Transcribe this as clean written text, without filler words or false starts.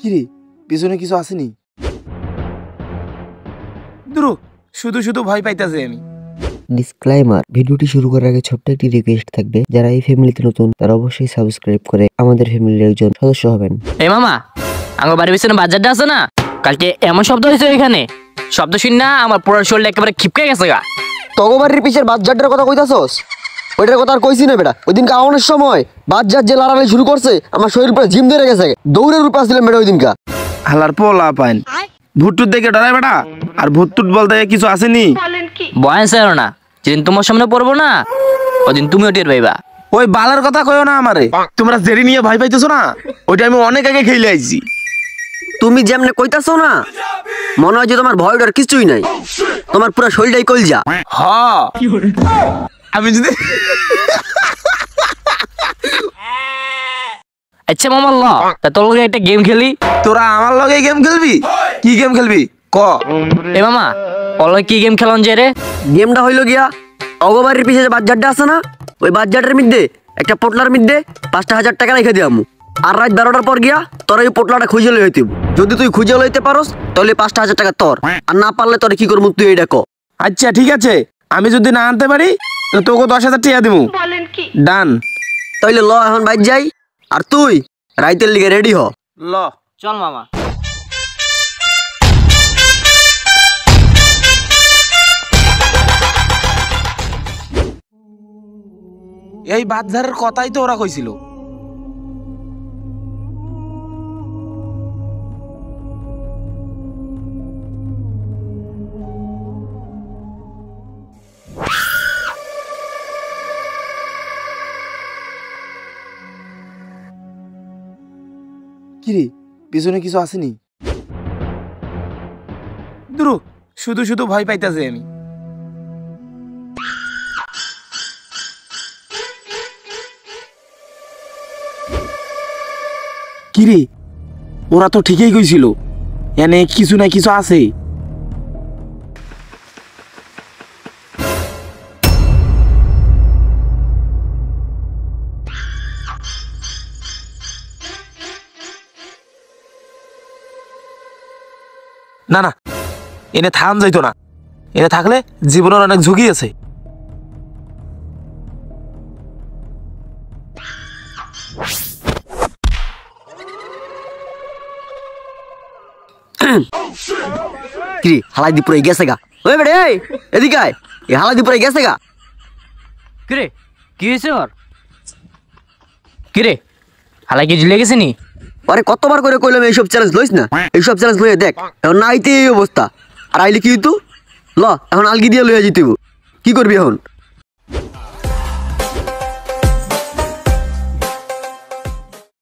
কিরে পিছনে কিছু আসেনি? দুরু শুধু শুধু ভয় পাইতাছে আমি। ডিসক্লাইমার, ভিডিওটি শুরু করার আগে ছোট্ট একটি রিকোয়েস্ট থাকবে, যারা এই ফ্যামিলিতে নতুন তারা অবশ্যই সাবস্ক্রাইব করে আমাদের ফ্যামিলির একজন সদস্য হবেন। এই মামা, আমার বাড়ির পিছনে বাজারটা আছে না, কালকে এমন শব্দ হয়েছে এখানে, শব্দ শুন না আমার পুরো শরীরটা একেবারে খিপকে গেছে গা। তগবাড়ির পিছের বাজারটার কথা কইতাছস? ওইটার কথা আর কইছি না বেটা। ওই দিনকে আওয়ানোর সময় বাজার যে লাড়ালাড়ি শুরু করছে, আমার শরীর পুরো জিম ধরে গেছে। দৌড়ের উপর আসছিলাম বেটা ওই দিনকা। হালার পোলা পাইন ভুট্টুর দেখে ডরাই বেটা। আর ভুট্টুট বলতে কিছু আসেনি। বয়ান স্যার না, যেদিন তোমার সামনে পড়বো না ওদিন তুমিও টের পাইবা। ওই বালার কথা কইও না আমারে। তোমরা জেরি নিয়ে ভয় পাইতেছো না, ওইটা আমি অনেক আগে খেলে আইছি। তুমি যেমনে কইতাছো না, মনে হয় যে তোমার ভয় ডর কিছুই নাই, তোমার পুরো শরীরটাই কইলজা। হ আমি যদি আচ্ছা মামা ল, তা তোর লগে একটা গেম খেলি। তোরা আমার লগে গেম খেলবি? কি গেম খেলবি ক? এ মামা, ওর লগে কি গেম খেলন যে রে? গেমটা হইলো গিয়া, অগবাড়ির পিছে যে বাজারটা আছে না, ওই বাজারটার মধ্যে একটা পোটলার মধ্যে 5,000 টাকা রেখে দিয়ামু। আর রাত 12টার পর গিয়া তোর এই পোটলাটা খুঁজে লই হইতিব। যদি তুই খুঁজে লইতে পারস তাহলে 5,000 টাকা তোর, আর না পারলে তোর কি করবো তুই এইটা ক। আচ্ছা ঠিক আছে, আমি যদি না আনতে পারি তো তোকে 10,000 টাকা দিব। ডান। তাইলে ল এখন বাইর যাই, আর তুই রাইতের লিগে রেডি হ। ল চল মামা। এই বাজারের কথাই তো ওরা কইছিল। কিরে পিছনে কিছু আসেনি? দুরু শুধু শুধু ভয় পাইতাছে আমি। কিরে ওরা তো ঠিকই কইছিল, এনে কিছু না কিছু আছে। না না, এনে থাম যাইতো না। এনে থাকলে জীবনের অনেক ঝুঁকি আছে। কি হালাই দি পুরাই গেছে গা। ওই বেড়ে এদিকে আয়, এই হালাই দি পুরাই গেছে গা। কিরে কি হয়েছে ওর? কিরে হালাই কি ঝুলে গেছে নি? আরে কতবার করে কইলাম এইসব চ্যালেঞ্জ লইস না, এইসব চ্যালেঞ্জ লইয়ে দেখ। এখন না আইতে এই অবস্থা, আর আইলে কি হইতো? ল এখন আলগি দিয়ে লইয়া যেতে কি করবি এখন?